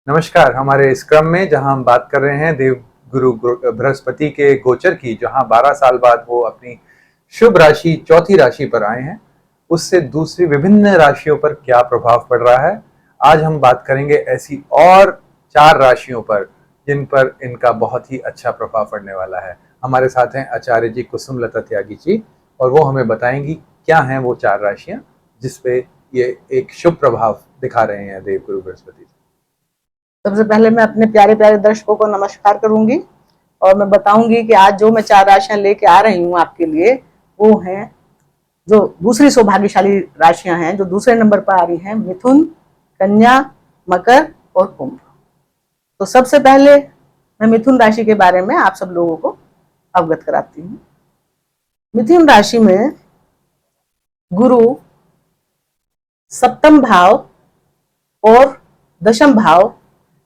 नमस्कार। हमारे इस क्रम में जहां हम बात कर रहे हैं देव गुरु बृहस्पति के गोचर की, जहां 12 साल बाद वो अपनी शुभ राशि चौथी राशि पर आए हैं, उससे दूसरी विभिन्न राशियों पर क्या प्रभाव पड़ रहा है, आज हम बात करेंगे ऐसी और 4 राशियों पर जिन पर इनका बहुत ही अच्छा प्रभाव पड़ने वाला है। हमारे साथ हैं आचार्य जी कुसुमलता त्यागी जी, और वो हमें बताएंगी क्या हैं वो 4 राशियां जिसपे ये एक शुभ प्रभाव दिखा रहे हैं देव गुरु बृहस्पति। सबसे पहले मैं अपने प्यारे प्यारे दर्शकों को नमस्कार करूंगी और मैं बताऊंगी कि आज जो मैं 4 राशियां लेके आ रही हूं आपके लिए, वो हैं जो दूसरी सौभाग्यशाली राशियां हैं, जो दूसरे नंबर पर आ रही हैं, मिथुन, कन्या, मकर और कुंभ। तो सबसे पहले मैं मिथुन राशि के बारे में आप सब लोगों को अवगत कराती हूँ। मिथुन राशि में गुरु सप्तम भाव और दशम भाव,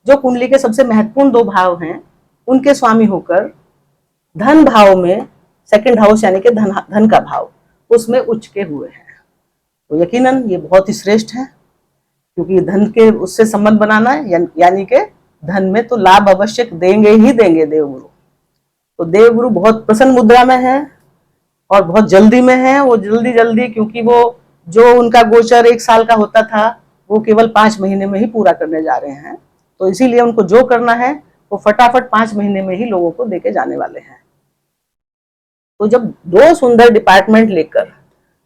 जो कुंडली के सबसे महत्वपूर्ण 2 भाव हैं, उनके स्वामी होकर धन भाव में, सेकंड हाउस यानी कि धन का भाव, उसमें उच्च के हुए हैं। तो यकीनन ये बहुत ही श्रेष्ठ है, क्योंकि धन के उससे संबंध बनाना है, यानी कि धन में तो लाभ अवश्य देंगे ही देंगे देवगुरु। तो देवगुरु बहुत प्रसन्न मुद्रा में है और बहुत जल्दी में है। वो जल्दी क्योंकि वो जो उनका गोचर 1 साल का होता था, वो केवल 5 महीने में ही पूरा करने जा रहे हैं। तो इसीलिए उनको जो करना है वो फटाफट 5 महीने में ही लोगों को देके जाने वाले हैं। तो जब 2 सुंदर डिपार्टमेंट लेकर,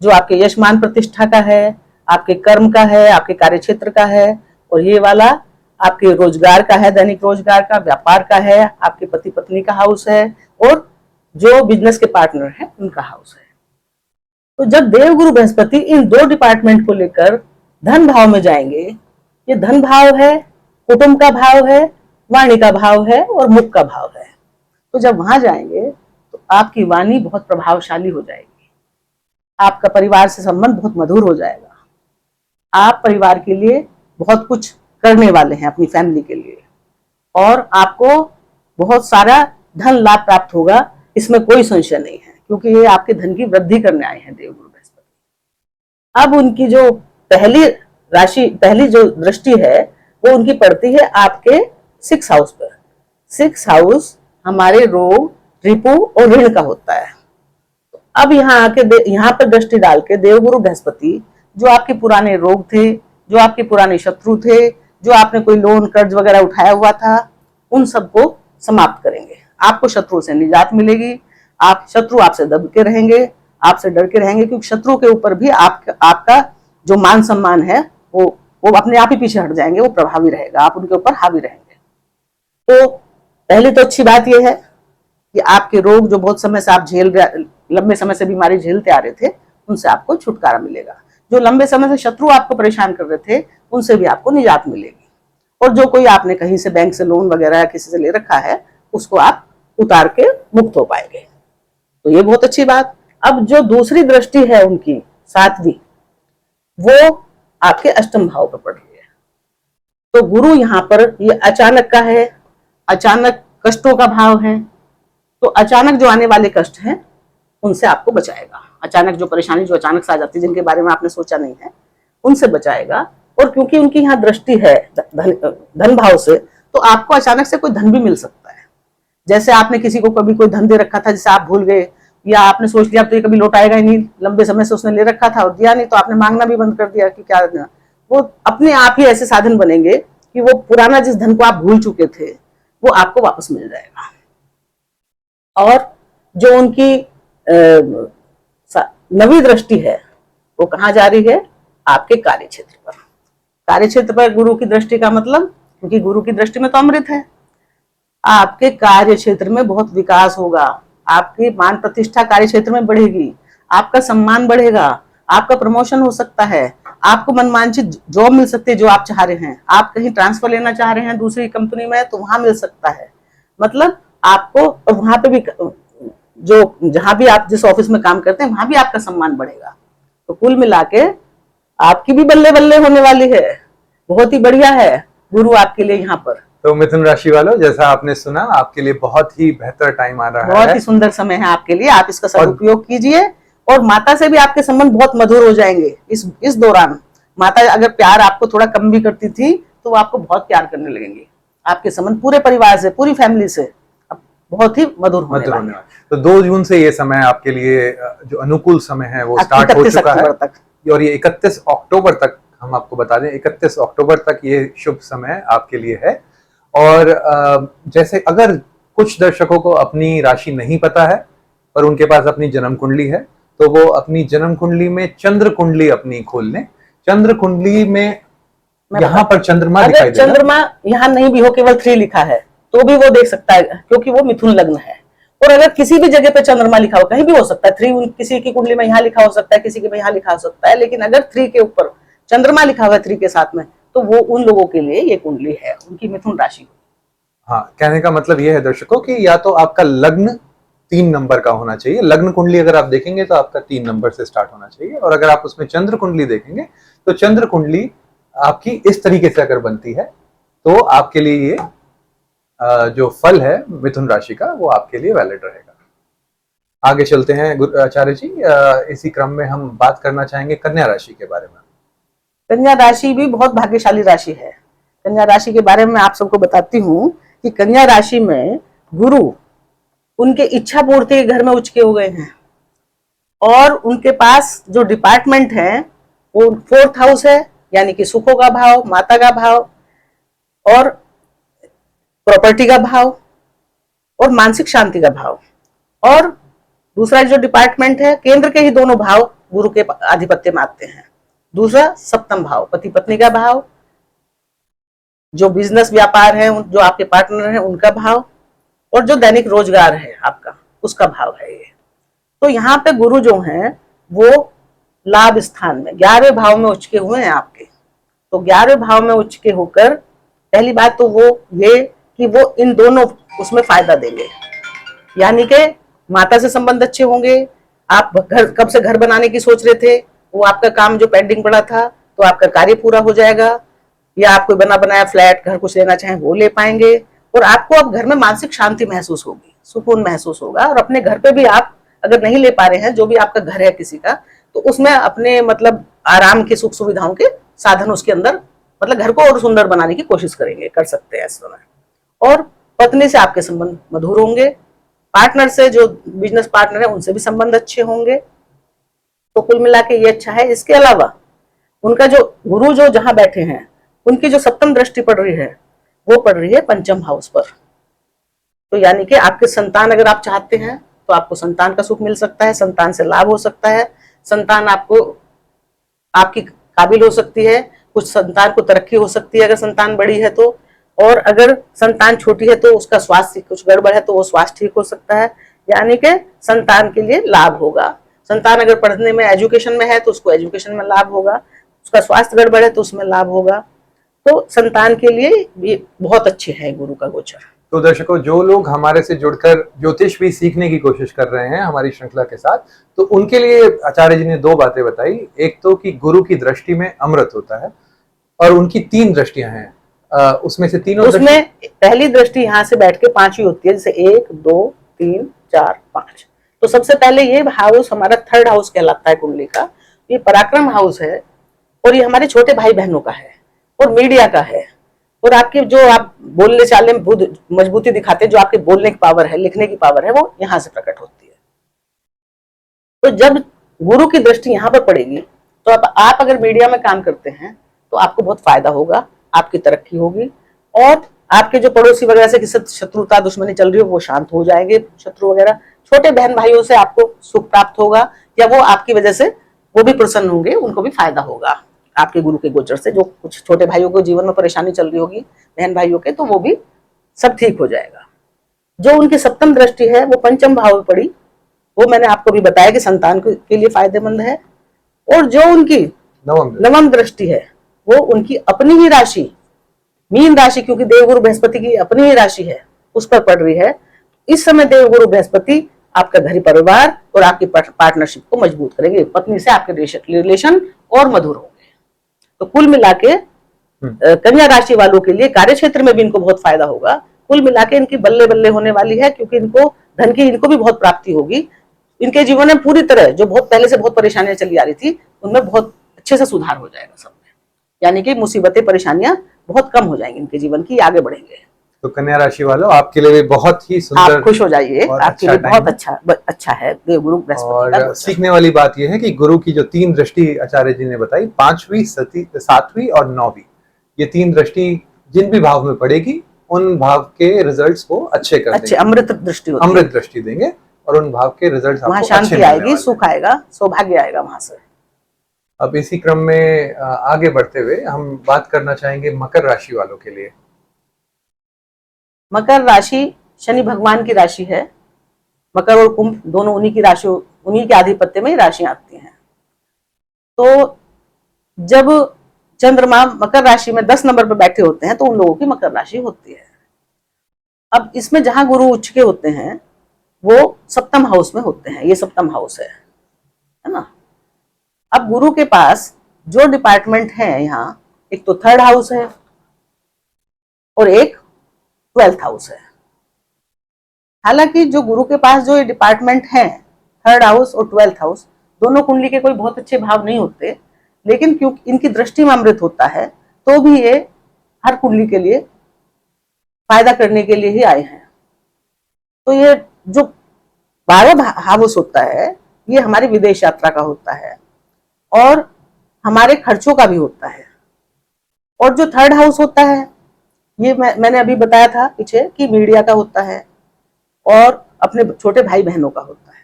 जो आपके यश मान प्रतिष्ठा का है, आपके कर्म का है, आपके कार्य क्षेत्र का है, और ये वाला आपके रोजगार का है, दैनिक रोजगार का, व्यापार का है, आपके पति पत्नी का हाउस है, और जो बिजनेस के पार्टनर है उनका हाउस है। तो जब देवगुरु बृहस्पति इन 2 डिपार्टमेंट को लेकर धन भाव में जाएंगे, ये धन भाव है, कुटुंब का भाव है, वाणी का भाव है और मुख का भाव है। तो जब वहां जाएंगे तो आपकी वाणी बहुत प्रभावशाली हो जाएगी, आपका परिवार से संबंध बहुत मधुर हो जाएगा, आप परिवार के लिए बहुत कुछ करने वाले हैं अपनी फैमिली के लिए, और आपको बहुत सारा धन लाभ प्राप्त होगा, इसमें कोई संशय नहीं है, क्योंकि ये आपके धन की वृद्धि करने आए हैं देवगुरु बृहस्पति। अब उनकी जो पहली जो दृष्टि है, वो उनकी पड़ती है आपके 6 हाउस पर। 6 हाउस हमारे रोग, रिपु और ऋण का होता है। अब यहाँ पर दृष्टि डाल के देवगुरु बृहस्पति, जो आपके पुराने रोग थे, जो आपके पुराने शत्रु थे, जो आपने कोई लोन कर्ज वगैरह उठाया हुआ था, उन सबको समाप्त करेंगे। आपको शत्रु से निजात मिलेगी। शत्रु आपसे दब के रहेंगे, आपसे डर के रहेंगे, क्योंकि शत्रु के ऊपर भी आपका जो मान सम्मान है वो अपने आप ही पीछे हट जाएंगे, वो प्रभावी रहेगा, आप उनके ऊपर हावी रहेंगे। तो पहली तो अच्छी बात यह है कि आपके रोग जो बहुत समय से आप लंबे समय से बीमारी झेलते आ रहे थे, उनसे आपको छुटकारा मिलेगा। जो लंबे समय से शत्रु आपको परेशान कर रहे थे, उनसे भी आपको निजात मिलेगी। और जो कोई आपने कहीं से बैंक से लोन वगैरह या किसी से ले रखा है, उसको आप उतार के मुक्त हो पाएंगे। तो ये बहुत अच्छी बात। अब जो दूसरी दृष्टि है उनकी 7वीं, वो आपके अष्टम भाव पर पड़ रही है। तो गुरु यहाँ पर ये अचानक का है, अचानक कष्टों का भाव है। तो अचानक जो आने वाले कष्ट हैं, उनसे आपको बचाएगा। अचानक जो परेशानी जो अचानक से आ जाती है, जिनके बारे में आपने सोचा नहीं है, उनसे बचाएगा। और क्योंकि उनकी यहाँ दृष्टि है धन भाव से, तो आपको अचानक से कोई धन भी मिल सकता है। जैसे आपने किसी को कभी कोई धन दे रखा था, जिसे आप भूल गए, या आपने सोच लिया तो ये कभी लौटाएगा ही नहीं, लंबे समय से उसने ले रखा था और दिया नहीं, तो आपने मांगना भी बंद कर दिया कि क्या देना। वो अपने आप ही ऐसे साधन बनेंगे कि वो पुराना जिस धन को आप भूल चुके थे, वो आपको वापस मिल जाएगा। और जो उनकी 9वीं दृष्टि है, वो कहाँ जा रही है? आपके कार्य क्षेत्र पर। कार्य क्षेत्र पर गुरु की दृष्टि का मतलब, क्योंकि गुरु की दृष्टि में तो अमृत है, आपके कार्य क्षेत्र में बहुत विकास होगा, आपकी मान प्रतिष्ठा कार्य क्षेत्र में बढ़ेगी, आपका सम्मान बढ़ेगा, आपका प्रमोशन हो सकता है, आपको मनमांचित जॉब मिल सकती है जो आप चाह रहे हैं, आप कहीं ट्रांसफर लेना चाह रहे हैं दूसरी कंपनी में, तो वहां मिल सकता है। मतलब आपको वहां पे भी, जो जहां भी आप जिस ऑफिस में काम करते हैं, वहां भी आपका सम्मान बढ़ेगा। तो कुल मिला के आपकी भी बल्ले बल्ले होने वाली है। बहुत ही बढ़िया है गुरु आपके लिए यहाँ पर। तो मिथुन राशि वालों, जैसा आपने सुना, आपके लिए बहुत ही बेहतर टाइम आ रहा है, बहुत ही सुंदर समय है आपके लिए। आप इसका सदुपयोग कीजिए, और माता से भी आपके संबंध बहुत मधुर हो जाएंगे इस दौरान। माता अगर प्यार आपको थोड़ा कम भी करती थी, तो वो आपको बहुत प्यार करने लगेंगे। आपके संबंध पूरे परिवार से, पूरी फैमिली से अब बहुत ही मधुर होने वाले हैं। तो 2 जून से ये समय आपके लिए जो अनुकूल समय है वो स्टार्ट हो 31 चुका है अक्टूबर तक। और ये 31 अक्टूबर तक, हम आपको बता दें 31 अक्टूबर तक ये शुभ समय आपके लिए है। और जैसे अगर कुछ दर्शकों को अपनी राशि नहीं पता है पर उनके पास अपनी जन्म कुंडली है, तो वो अपनी जन्म कुंडली में चंद्र कुंडली अपनी खोल लें। चंद्र कुंडली में यहाँ पर चंद्रमा दिखाई अगर देगा। चंद्रमा यहाँ नहीं भी हो, केवल 3 लिखा है तो भी वो देख सकता है, क्योंकि वो मिथुन लग्न है। और अगर किसी भी जगह पे चंद्रमा लिखा हो, कहीं भी हो सकता है, 3 किसी की कुंडली में यहाँ लिखा हो सकता है, किसी के में यहाँ लिखा हो सकता है, लेकिन अगर 3 के ऊपर चंद्रमा लिखा हुआ है 3 के साथ में, तो वो उन लोगों के लिए ये कुंडली है, उनकी मिथुन राशि। हाँ, कहने का मतलब ये है दर्शकों कि या तो आपका लग्न 3 नंबर का होना चाहिए। लग्न कुंडली अगर आप देखेंगे तो आपका 3 नंबर से स्टार्ट होना चाहिए। और अगर आप उसमें चंद्र कुंडली देखेंगे तो चंद्र कुंडली आपकी इस तरीके से अगर बनती है तो आपके लिए ये जो फल है मिथुन राशि का वो आपके लिए वैलिड रहेगा। आगे चलते हैं आचार्य जी, इसी क्रम में हम बात करना चाहेंगे कन्या राशि के बारे में। कन्या राशि भी बहुत भाग्यशाली राशि है। कन्या राशि के बारे में आप सबको बताती हूँ कि कन्या राशि में गुरु उनके इच्छा पूर्ति के घर में उचके हो गए हैं, और उनके पास जो डिपार्टमेंट है वो 4th हाउस है, यानी कि सुखों का भाव, माता का भाव और प्रॉपर्टी का भाव और मानसिक शांति का भाव। और दूसरा जो डिपार्टमेंट है, केंद्र के ही दोनों भाव गुरु के आधिपत्य में आते हैं। दूसरा 7th भाव, पति पत्नी का भाव, जो बिजनेस व्यापार है, जो आपके पार्टनर है उनका भाव, और जो दैनिक रोजगार है आपका उसका भाव है ये। तो यहाँ पे गुरु जो हैं वो लाभ स्थान में 11वें भाव में उचके हुए हैं आपके। तो 11वें भाव में उचके होकर पहली बात तो वो ये कि वो इन दोनों उसमें फायदा देंगे, यानी कि माता से संबंध अच्छे होंगे। आप घर कब से घर बनाने की सोच रहे थे, वो आपका काम जो पेंडिंग पड़ा था तो आपका कार्य पूरा हो जाएगा, या आप कोई बना बनाया फ्लैट घर कुछ लेना चाहें वो ले पाएंगे। और आपको अब घर में मानसिक शांति महसूस होगी, सुकून महसूस होगा। और अपने घर पे भी आप अगर नहीं ले पा रहे हैं, जो भी आपका घर है किसी का, तो उसमें अपने मतलब आराम की सुख सुविधाओं के साधन उसके अंदर, मतलब घर को और सुंदर बनाने की कोशिश करेंगे, कर सकते हैं इस समय। और पत्नी से आपके संबंध मधुर होंगे, पार्टनर से, जो बिजनेस पार्टनर है उनसे भी संबंध अच्छे होंगे। तो कुल मिला के ये अच्छा है। इसके अलावा उनका जो गुरु जो जहां बैठे हैं, उनकी जो 7th दृष्टि पड़ रही है वो पड़ रही है 5th हाउस पर। तो यानी कि आपके संतान अगर आप चाहते हैं तो आपको संतान का सुख मिल सकता है, संतान से लाभ हो सकता है, संतान आपको आपकी काबिल हो सकती है, कुछ संतान को तरक्की हो सकती है अगर संतान बड़ी है तो। और अगर संतान छोटी है तो उसका स्वास्थ्य कुछ गड़बड़ है तो वो स्वास्थ्य ठीक हो सकता है, यानी कि संतान के लिए लाभ होगा। संतान अगर पढ़ने में, एजुकेशन में है तो उसको एजुकेशन में लाभ होगा, उसका स्वास्थ्य गड़बड़ है तो उसमें लाभ होगा। तो संतान के लिए भी बहुत अच्छे है गुरु का गोचर। तो दर्शकों, जो लोग हमारे से जुड़कर ज्योतिष भी सीखने की कोशिश कर रहे हैं हमारी श्रृंखला के साथ, तो उनके लिए आचार्य जी ने 2 बातें बताई। एक तो कि गुरु की दृष्टि में अमृत होता है और उनकी 3 दृष्टियां हैं, उसमें से तीनों उसमें पहली दृष्टि यहाँ से बैठ के 5 होती है, जैसे 1 2 3 4 5। तो सबसे पहले ये हाउस हमारा 3rd हाउस कहलाता है कुंडली का। ये पराक्रम हाउस है और ये हमारे छोटे भाई बहनों का है और मीडिया का है। और आपकी जो आप बोलने चालने में मजबूती दिखाते हैं, जो आपके बोलने की पावर है, लिखने की पावर है, वो यहाँ से प्रकट होती है। तो जब गुरु की दृष्टि यहाँ पर पड़ेगी तो आप अगर मीडिया में काम करते हैं तो आपको बहुत फायदा होगा, आपकी तरक्की होगी। और आपके जो पड़ोसी वगैरह से किसी शत्रुता दुश्मनी चल रही हो वो शांत हो जाएंगे, शत्रु वगैरह। छोटे बहन भाइयों से आपको सुख प्राप्त होगा, या वो आपकी वजह से वो भी प्रसन्न होंगे, उनको भी फायदा होगा आपके गुरु के गोचर से। जो कुछ छोटे भाइयों को जीवन में परेशानी चल रही होगी बहन भाइयों के, तो वो भी सब ठीक हो जाएगा। जो उनकी 7th दृष्टि है वो 5th भाव में पड़ी, वो मैंने आपको भी बताया कि संतान के लिए फायदेमंद है। और जो उनकी 9th दृष्टि है वो उनकी अपनी ही राशि मीन राशि, क्योंकि देवगुरु बृहस्पति की अपनी ही राशि है, उस पर पड़ रही है। इस समय देवगुरु बृहस्पति आपका घरी परिवार और आपकी पार्टनरशिप को मजबूत करेंगे, पत्नी से आपके रिलेशन और मधुर होंगे। तो कुल मिला के कन्या राशि वालों के लिए कार्य क्षेत्र में भी इनको बहुत फायदा होगा। कुल मिला के इनकी बल्ले बल्ले होने वाली है, क्योंकि इनको धन की इनको भी बहुत प्राप्ति होगी। इनके जीवन में पूरी तरह जो बहुत पहले से बहुत परेशानियां चली आ रही थी उनमें बहुत अच्छे से सुधार हो जाएगा सब में। यानी कि मुसीबतें परेशानियां बहुत कम हो जाएंगी इनके जीवन की, आगे बढ़ेंगे। तो कन्या राशि वालों, आपके लिए भी बहुत ही सुंदर आप खुश हो जाइए, और आपके अच्छा लिए बहुत टाइम है। अच्छा है देवगुरु बृहस्पति का और गोचर। सीखने वाली बात यह है कि गुरु की जो 3 दृष्टि आचार्य जी ने बताई, 5वीं, 7वीं और 9वीं, ये 3 दृष्टि जिन भी भाव में पड़ेगी उन भाव के रिजल्ट्स को अच्छे कर अच्छे देंगे, अमृत दृष्टि होती है, अमृत दृष्टि देंगे और उन भाव के रिजल्ट्स वहां आपको अच्छे शांति मिलने आएगी, वाले हैं। सुख आएगा, सौभाग्य आएगा वहां से। अब इसी क्रम में आगे बढ़ते हुए हम बात करना चाहेंगे मकर राशि वालों के लिए। मकर राशि शनि भगवान की राशि है। मकर और कुंभ दोनों उन्हीं की राशि, उन्हीं के आधिपत्य में राशियां आती हैं। तो जब चंद्रमा मकर राशि में 10 नंबर पर बैठे होते हैं तो उन लोगों की मकर राशि होती है। अब इसमें जहां गुरु उच्च के होते हैं वो सप्तम हाउस में होते हैं, ये सप्तम हाउस है ना। अब गुरु के पास जो डिपार्टमेंट है यहाँ, एक तो 3rd हाउस है और एक 12th हाउस है। हालांकि जो गुरु के पास जो ये डिपार्टमेंट है, 3rd हाउस और 12th हाउस, दोनों कुंडली के कोई बहुत अच्छे भाव नहीं होते, लेकिन क्योंकि इनकी दृष्टि में अमृत होता है तो भी ये हर कुंडली के लिए फायदा करने के लिए ही आए हैं। तो ये जो 12 हाउस होता है ये हमारी विदेश यात्रा का होता है और हमारे खर्चों का भी होता है। और जो 3rd हाउस होता है ये मैंने अभी बताया था पीछे कि मीडिया का होता है और अपने छोटे भाई बहनों का होता है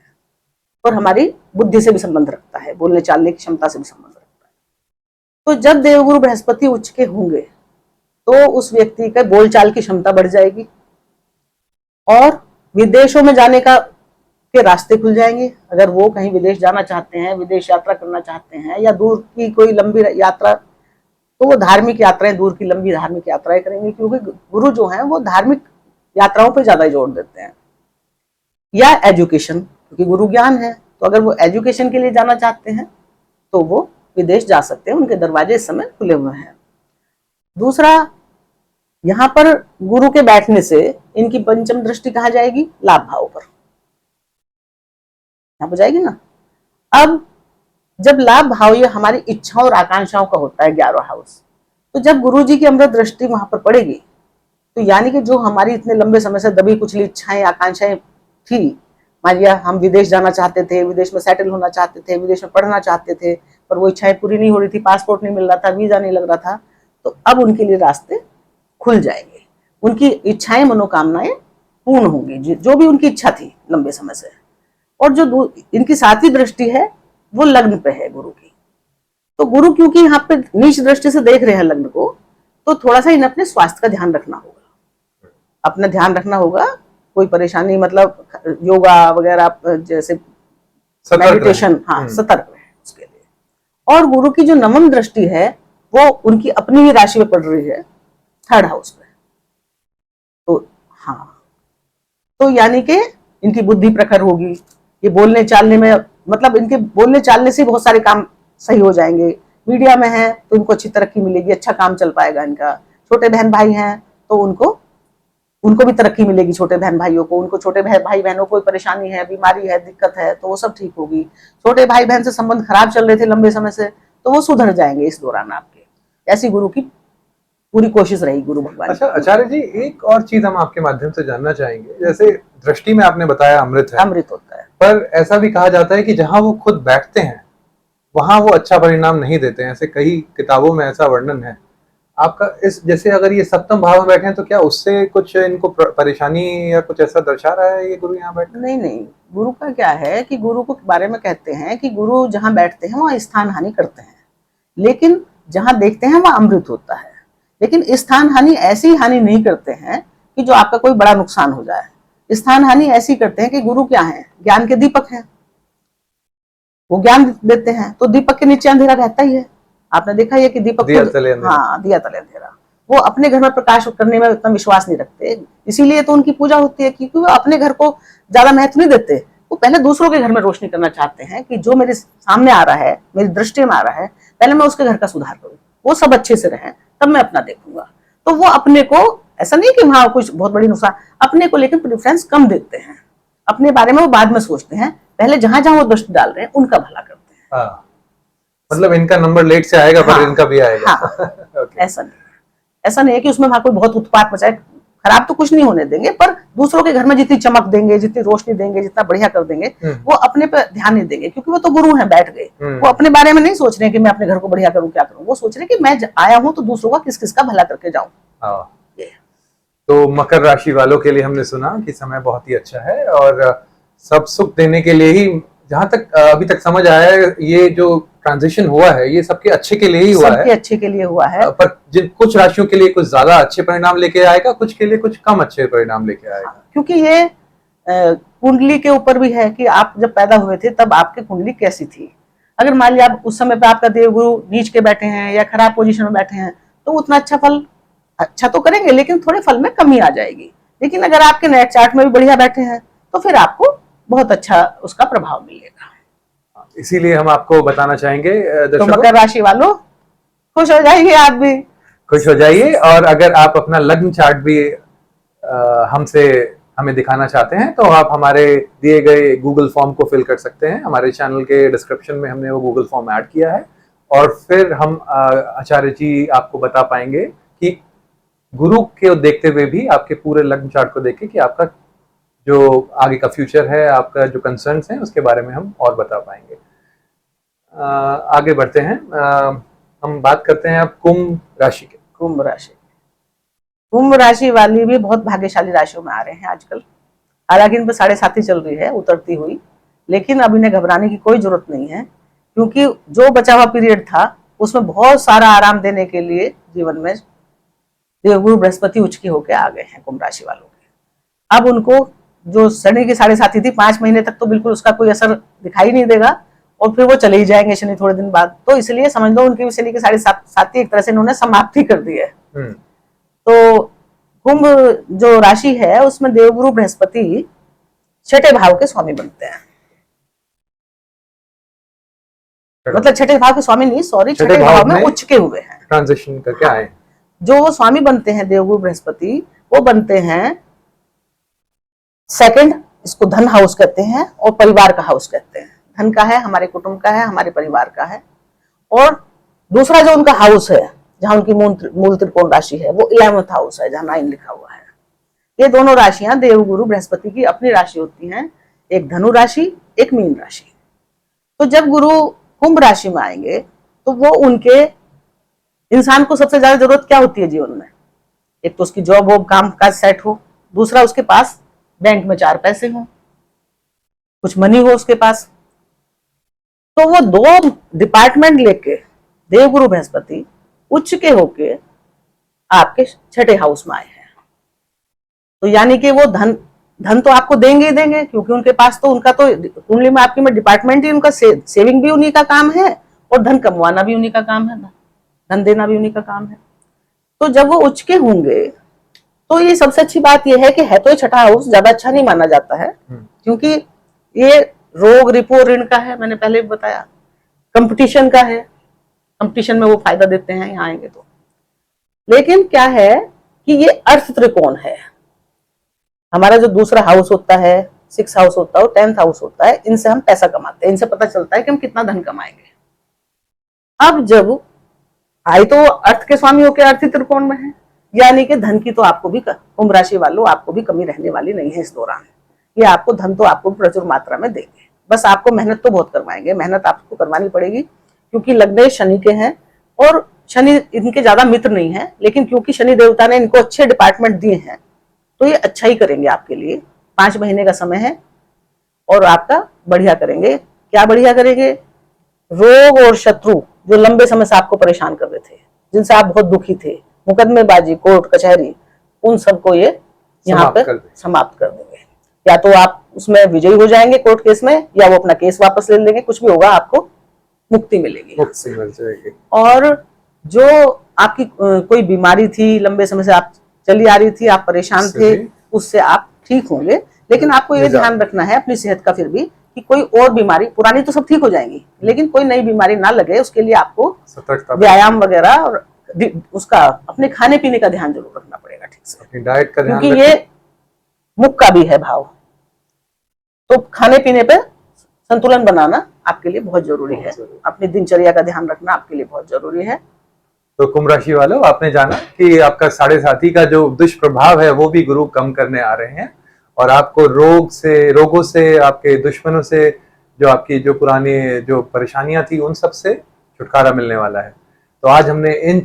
और हमारी बुद्धि से भी संबंध रखता है, बोलने चालने की क्षमता से भी संबंध रखता है। तो जब देवगुरु बृहस्पति उच्च के होंगे तो उस व्यक्ति का बोलचाल की क्षमता बढ़ जाएगी और विदेशों में जाने का के रास्ते खुल जाएंगे। अगर वो कहीं विदेश जाना चाहते हैं, विदेश यात्रा करना चाहते हैं या दूर की कोई लंबी यात्रा, तो वो धार्मिक यात्राएं, दूर की लंबी धार्मिक यात्राएं करेंगे, क्योंकि गुरु जो हैं वो धार्मिक यात्राओं पे ज्यादा जोर देते हैं। या एजुकेशन, क्योंकि गुरु ज्ञान है, तो अगर वो एजुकेशन के लिए जाना चाहते हैं तो वो विदेश जा सकते हैं, उनके दरवाजे इस समय खुले हुए हैं। दूसरा, यहां पर गुरु के बैठने से इनकी पंचम दृष्टि कहा जाएगी लाभ भाव पर, यहां पर जाएगी ना। अब जब लाभ भाव ये हमारी इच्छाओं और आकांक्षाओं का होता है 11वां हाउस, तो जब गुरु जी की अमृत दृष्टि वहां पर पड़ेगी तो यानी कि जो हमारी इतने लंबे समय से दबी कुचली इच्छाएं आकांक्षाएं थी, मान लिया हम विदेश जाना चाहते थे, विदेश में सेटल होना चाहते थे, विदेश में पढ़ना चाहते थे, पर वो इच्छाएं पूरी नहीं हो रही थी, पासपोर्ट नहीं मिल रहा था, वीजा नहीं लग रहा था, तो अब उनके लिए रास्ते खुल जाएंगे, उनकी इच्छाएं मनोकामनाएं पूर्ण होंगी, जो भी उनकी इच्छा थी लंबे समय से। और जो इनकी 7वीं दृष्टि है वो लग्न पे है गुरु की, तो गुरु क्योंकि यहाँ पे नीच दृष्टि से देख रहे हैं लग्न को, तो थोड़ा सा इन्हें अपने स्वास्थ्य का ध्यान रखना होगा, अपना ध्यान रखना होगा। कोई परेशानी, मतलब योगा वगैरह जैसे मेडिटेशन, हाँ सतर्क रहे उसके लिए। और गुरु की जो नवम दृष्टि है वो उनकी अपनी ही राशि में पड़ रही है 3rd हाउस में, तो हाँ, तो यानी कि इनकी बुद्धि प्रखर होगी, ये बोलने चालने में, मतलब इनके बोलने चालने से बहुत सारे काम सही हो जाएंगे। मीडिया में है तो इनको अच्छी तरक्की मिलेगी, अच्छा काम चल पाएगा इनका। छोटे बहन भाई हैं तो उनको भी तरक्की मिलेगी, छोटे बहन भाइयों को, उनको छोटे भाई बहनों को कोई परेशानी है, बीमारी है, दिक्कत है तो वो सब ठीक होगी। छोटे भाई बहन से संबंध खराब चल रहे थे लंबे समय से तो वो सुधर जाएंगे इस दौरान आपके। ऐसी गुरु की पूरी कोशिश रहेगी, गुरु भगवान। अच्छा आचार्य जी, एक और चीज हम आपके माध्यम से जानना चाहेंगे, जैसे दृष्टि में आपने बताया अमृत है, अमृत होता है, पर ऐसा भी कहा जाता है कि जहां वो खुद बैठते हैं वहां वो अच्छा परिणाम नहीं देते हैं, ऐसे कई किताबों में ऐसा वर्णन है आपका। इस जैसे अगर ये सप्तम भाव में बैठे हैं तो क्या उससे कुछ इनको परेशानी या कुछ ऐसा दर्शा रहा है ये गुरु यहाँ बैठे? नहीं, गुरु का क्या है कि गुरु को बारे में कहते हैं कि गुरु जहां बैठते हैं वहां स्थान हानि करते हैं, लेकिन जहां देखते हैं वहां अमृत होता है। लेकिन स्थान हानि ऐसी हानि नहीं करते हैं कि जो आपका कोई बड़ा नुकसान हो जाए। स्थान हानि ऐसी करते हैं कि गुरु क्या है, ज्ञान के दीपक हैं, वो ज्ञान देते हैं, तो दीपक के नीचे अंधेरा रहता ही है। आपने देखा है कि दीपक दिया तले अंधेरा। हाँ, दिया तले अंधेरा। वो अपने घर में प्रकाश करने में उतना विश्वास नहीं रखते, इसीलिए तो उनकी पूजा होती है, क्योंकि वो अपने घर को ज्यादा महत्व नहीं देते। वो पहले दूसरों के घर में रोशनी करना चाहते हैं कि जो मेरे सामने आ रहा है, मेरी दृष्टि में आ रहा है, पहले मैं उसके घर का सुधार करूं, वो सब अच्छे से रहें, तब मैं अपना देखूंगा। तो वो अपने को, ऐसा नहीं कि वहां कुछ बहुत बड़ी नुकसान, अपने को लेकिन प्रेफरेंस कम देते हैं, अपने बारे में वो बाद में सोचते हैं, पहले जहां जहां वो दृष्टि डाल रहे हैं उनका भला करते हैं। मतलब इनका नंबर लेट से आएगा पर हाँ, इनका भी आएगा। हाँ, ओके। ऐसा नहीं है कि उसमें वहां कोई बहुत उत्पात मचाए, खराब तो कुछ नहीं होने देंगे, पर दूसरों के घर में जितनी चमक देंगे, जितनी रोशनी देंगे, जितना बढ़िया कर देंगे, वो अपने पे ध्यान नहीं देंगे, क्योंकि वो तो गुरु हैं, बैठ गए। वो अपने बारे में नहीं सोच रहे हैं कि मैं अपने घर को बढ़िया करूं, क्या करूं, वो सोच रहे हैं कि मैं आया हूं तो दूसरों का किस किस का भला करके जाऊं। हाँ। तो मकर राशि वालों के लिए हमने सुना कि समय बहुत ही अच्छा है और सब सुख देने के लिए ही, जहां तक अभी तक समझ आया है, ये जो ट्रांजिशन हुआ है ये सबके अच्छे के लिए ही हुआ है। सबके अच्छे के लिए हुआ है। पर जिन कुछ राशियों के लिए कुछ ज्यादा अच्छे परिणाम लेके आएगा, कुछ के लिए कुछ कम अच्छे परिणाम लेके आएगा। क्योंकि ये कुंडली के ऊपर भी है कि आप जब पैदा हुए थे तब आपकी कुंडली कैसी थी। अगर मान लिया आप उस समय पे आपका देवगुरु नीच के बैठे हैं या खराब पोजीशन में बैठे हैं, तो उतना अच्छा तो करेंगे, लेकिन थोड़े फल में कमी आ जाएगी। लेकिन अगर आपके नेट चार्ट में भी बढ़िया बैठे हैं तो फिर आपको बहुत अच्छा उसका प्रभाव मिलेगा। इसीलिए हम आपको बताना चाहेंगे तो मकर राशि वालों, खुश हो जाइए, आप भी खुश हो जाइए। और अगर आप अपना लग्न चार्ट भी हमें दिखाना चाहते हैं तो आप हमारे दिए गए गूगल फॉर्म को फिल कर सकते हैं। हमारे चैनल के डिस्क्रिप्शन में हमने वो गूगल फॉर्म ऐड किया है और फिर हम आचार्य जी आपको बता पाएंगे कि गुरु के देखते हुए भी आपके पूरे लग्न चार्ट को देख के कि आपका जो आगे का फ्यूचर है, आपका जो कंसर्न्स हैं, उसके बारे में हम और बता पाएंगे। आगे बढ़ते हैं। हम बात करते हैं अब कुंभ राशि के। कुंभ राशि वाली भी बहुत भाग्यशाली राशियों में आ रहे हैं आजकल। हालांकि इन पर 7.5 चल रही है उतरती हुई, लेकिन अब इन्हें घबराने की कोई जरूरत नहीं है, क्योंकि जो बचा हुआ पीरियड था उसमें बहुत सारा आराम देने के लिए जीवन में देवगुरु बृहस्पति उच्च के होके आ गए हैं कुंभ राशि वालों के। अब उनको जो शनि की 7.5 थी, 5 महीने तक तो बिल्कुल उसका कोई असर दिखाई नहीं देगा और फिर वो चले ही जाएंगे शनि थोड़े दिन बाद। तो इसलिए समझ लो उनकी शनि की 7.5 एक तरह से इन्होंने समाप्ति कर दी है। तो कुंभ जो राशि है उसमें देवगुरु बृहस्पति 6ठे भाव के स्वामी बनते हैं। मतलब 6ठे भाव के स्वामी नहीं, सॉरी, 6ठे भाव में उच्च के हुए हैं। ट्रांजिशन करके आए। जो स्वामी बनते हैं देवगुरु बृहस्पति, वो बनते हैं सेकंड, इसको धन हाउस कहते हैं और परिवार का हाउस कहते हैं। धन का है, हमारे कुटुंब का है, हमारे परिवार का है। और दूसरा जो उनका हाउस है जहां उनकी मूल त्रिकोण राशि है, वो 11th हाउस है जहां 9 लिखा हुआ है। ये दोनों राशियां देवगुरु बृहस्पति की अपनी राशि होती हैं, एक धनु राशि, एक मीन राशि। तो जब गुरु कुंभ राशि में आएंगे तो वो उनके इंसान को सबसे ज्यादा जरूरत क्या होती है जीवन में? एक तो उसकी जॉब हो, काम काज सेट हो, दूसरा उसके पास बैंक में 4 पैसे हो, कुछ मनी हो उसके पास। तो वो 2 डिपार्टमेंट लेके देवगुरु बृहस्पति उच्च के होके आपके 6ठे हाउस में आए हैं। तो यानी कि वो धन तो आपको देंगे ही देंगे, क्योंकि उनके पास तो उनका तो कुंडली में आपकी में डिपार्टमेंट ही उनका सेविंग भी उन्हीं का काम है और धन कमवाना भी उन्हीं का काम है, धन देना भी उन्हीं का काम है। तो जब वो उच्च के होंगे तो ये सबसे अच्छी बात ये है कि है तो ये 6ठा हाउस ज्यादा अच्छा नहीं माना जाता है, क्योंकि ये रोग रिपो ऋण का है, मैंने पहले भी बताया, कंपटीशन का है, कंपटीशन में वो फायदा देते हैं यहाँ आएंगे तो। लेकिन क्या है कि ये अर्थ त्रिकोण है, हमारा जो दूसरा हाउस होता है, 6th हाउस होता है और 10th हाउस होता है, इनसे हम पैसा कमाते हैं, इनसे पता चलता है कि हम कितना धन कमाएंगे। अब जब आए तो अर्थ के स्वामी होकर अर्थ त्रिकोण में है, यानी कि धन की तो आपको भी, कुंभ राशि वालों, आपको भी कमी रहने वाली नहीं है इस दौरान। ये आपको धन तो आपको प्रचुर मात्रा में देंगे, बस आपको मेहनत तो बहुत करवाएंगे, मेहनत आपको करवानी पड़ेगी, क्योंकि लग्न शनि के हैं और शनि इनके ज्यादा मित्र नहीं है, लेकिन क्योंकि शनि देवता ने इनको अच्छे डिपार्टमेंट दिए हैं तो ये अच्छा ही करेंगे आपके लिए। 5 महीने का समय है और आपका बढ़िया करेंगे। क्या बढ़िया करेंगे? रोग और शत्रु जो लंबे समय से आपको परेशान कर रहे थे, जिनसे आप बहुत दुखी थे, मुकदमेबाजी, कोर्ट कचहरी, उन सबको ये यहाँ पे समाप्त कर देंगे। या तो आप उसमें विजयी हो जाएंगे कोर्ट केस में, या वो अपना केस वापस ले लेंगे, कुछ भी होगा, आपको मुक्ति मिलेगी। मुक्ति मिल जाएगी। और जो आपकी कोई बीमारी थी, लंबे समय से आप चली आ रही थी, आप परेशान थे, उससे आप ठीक होंगे। लेकिन आपको ये ध्यान रखना है अपनी सेहत का फिर भी, कि कोई और बीमारी, पुरानी तो सब ठीक हो जाएंगी, लेकिन कोई नई बीमारी ना लगे, उसके लिए आपको व्यायाम वगैरह और उसका अपने खाने पीने का ध्यान जरूर रखना पड़ेगा ठीक से, अपनी डाइट का ध्यान, क्योंकि ये मुख का भी है भाव। तो खाने पीने पे संतुलन बनाना आपके लिए बहुत जरूरी है। अपनी दिनचर्या का ध्यान रखना आपके लिए बहुत जरूरी है। तो कुंभ राशि वालों, आपने जाना कि आपका 7.5 का जो दुष्प्रभाव है वो भी गुरु कम करने आ रहे हैं, और आपको रोगों से, आपके दुश्मनों से, जो आपकी जो पुरानी जो परेशानियां थी, उन सब से छुटकारा मिलने वाला है। तो आज हमने इन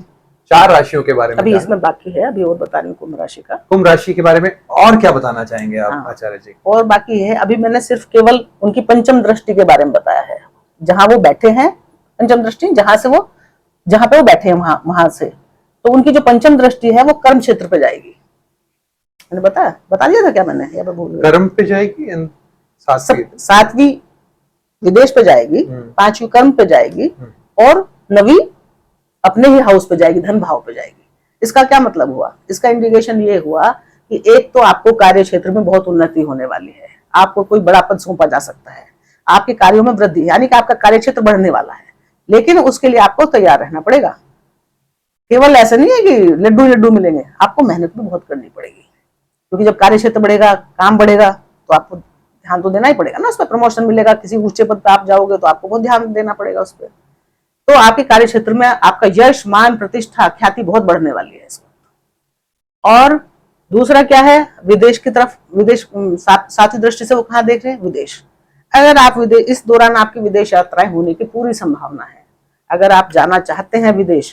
4 राशियों के बारे में अभी जाना। इसमें बाकी है, अभी और बता रही हूँ कुंभ राशि का। कुंभ राशि के बारे में और क्या बताना चाहेंगे आप, हाँ, आचार्य जी? और बाकी है, अभी मैंने सिर्फ केवल उनकी पंचम दृष्टि के बारे में बताया है। जहां वो बैठे हैं, पंचम दृष्टि जहां पे वो बैठे हैं वहां से, तो उनकी जो पंचम दृष्टि है वो कर्म क्षेत्र पे जाएगी। मैंने बता दिया था क्या मैंने, या मैं भूल गई? कर्म पे जाएगी, सातवीं विदेश पे जाएगी, 5वीं कर्म पे जाएगी, और 9वीं अपने ही हाउस पे जाएगी, धन भाव पे जाएगी। इसका क्या मतलब हुआ? इसका इंडिकेशन ये हुआ कि एक तो आपको कार्य क्षेत्र में बहुत उन्नति होने वाली है, आपको कोई बड़ा पद सौंपा जा सकता है, आपके कार्यों में वृद्धि, यानी कि आपका कार्य क्षेत्र बढ़ने वाला है। लेकिन उसके लिए आपको तैयार रहना पड़ेगा। केवल ऐसा नहीं है कि लड्डू लड्डू मिलेंगे, आपको मेहनत भी बहुत करनी पड़ेगी, क्योंकि जब कार्य क्षेत्र बढ़ेगा, काम बढ़ेगा, तो आपको ध्यान तो देना ही पड़ेगा ना उस पर। प्रमोशन मिलेगा, किसी ऊंचे पद पर आप जाओगे तो आपको बहुत ध्यान देना पड़ेगा उस पर। तो आपके कार्य क्षेत्र में आपका यश, मान, प्रतिष्ठा, ख्याति बहुत बढ़ने वाली है इसमें। और दूसरा क्या है, विदेश की तरफ, विदेश सातवीं दृष्टि से वो कहाँ देख रहे हैं? विदेश। अगर आप विदेश, इस दौरान आपकी विदेश यात्राएं होने की पूरी संभावना है। अगर आप जाना चाहते हैं विदेश,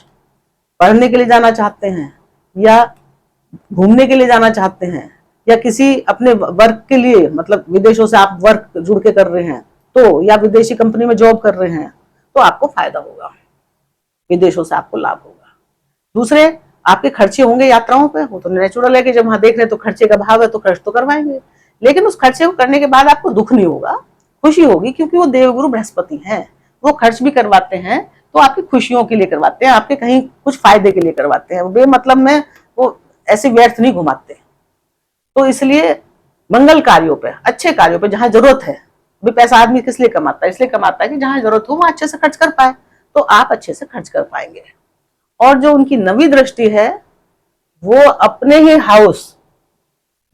पढ़ने के लिए जाना चाहते हैं, या घूमने के लिए जाना चाहते हैं, या किसी अपने वर्क के लिए, मतलब विदेशों से आप वर्क जुड़ के कर रहे हैं तो, या विदेशी कंपनी में जॉब कर रहे हैं, तो आपको फायदा होगा, विदेशों से आपको लाभ होगा। दूसरे, आपके खर्चे होंगे यात्राओं पे, वो तो नेचुरल है कि जब वहां देख रहे हैं तो खर्चे का भाव है, तो खर्च तो करवाएंगे। लेकिन उस खर्चे को करने के बाद आपको दुख नहीं होगा, खुशी होगी, क्योंकि वो देवगुरु बृहस्पति हैं। वो खर्च भी करवाते हैं तो आपकी खुशियों के लिए करवाते हैं, आपके कहीं कुछ फायदे के लिए करवाते हैं, बेमतलब में वो ऐसे व्यर्थ नहीं घुमाते। तो इसलिए मंगल कार्यों पे, अच्छे कार्यों पे, जहां जरूरत है, भी पैसा आदमी किस लिए कमाता है? इसलिए कमाता है कि जहां जरूरत हो वहां अच्छे से खर्च कर पाए, तो आप अच्छे से खर्च कर पाएंगे। और जो उनकी 9वीं दृष्टि है, वो अपने ही हाउस,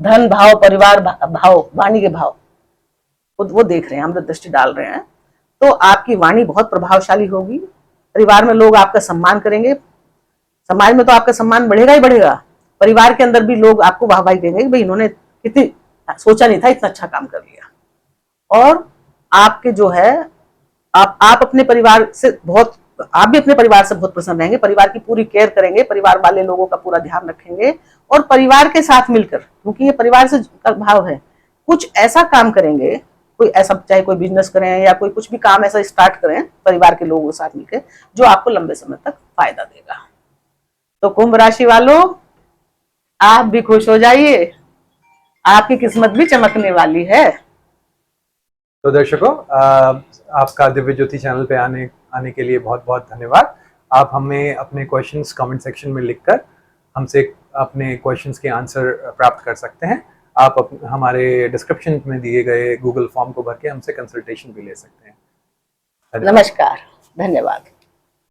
धन भाव, परिवार भाव, वाणी के भाव, वो देख रहे हैं, अमृत दृष्टि डाल रहे हैं। तो आपकी वाणी बहुत प्रभावशाली होगी, परिवार में लोग आपका सम्मान करेंगे, समाज में तो आपका सम्मान बढ़ेगा ही बढ़ेगा, परिवार के अंदर भी लोग आपको वाहवाही देंगे कि भाई इन्होंने कितनी, सोचा नहीं था इतना अच्छा काम कर लिया। और आपके जो है, आप अपने परिवार से बहुत, आप भी अपने परिवार से बहुत प्रसन्न रहेंगे, परिवार की पूरी केयर करेंगे, परिवार वाले लोगों का पूरा ध्यान रखेंगे, और परिवार के साथ मिलकर, क्योंकि ये परिवार से भाव है, कुछ ऐसा काम करेंगे, कोई ऐसा, चाहे कोई बिजनेस करें या कोई कुछ भी काम ऐसा स्टार्ट करें परिवार के लोगों के साथ मिलकर, जो आपको लंबे समय तक फायदा देगा। तो कुंभ राशि वालों, आप भी खुश हो जाइए, आपकी किस्मत भी चमकने वाली है। तो दर्शकों, आपका दिव्य ज्योति चैनल पे आने के लिए बहुत बहुत धन्यवाद। आप हमें अपने क्वेश्चंस कमेंट सेक्शन में लिखकर हमसे अपने क्वेश्चंस के आंसर प्राप्त कर सकते हैं। आप हमारे डिस्क्रिप्शन में दिए गए गूगल फॉर्म को भर के हमसे कंसल्टेशन भी ले सकते हैं। नमस्कार, धन्यवाद।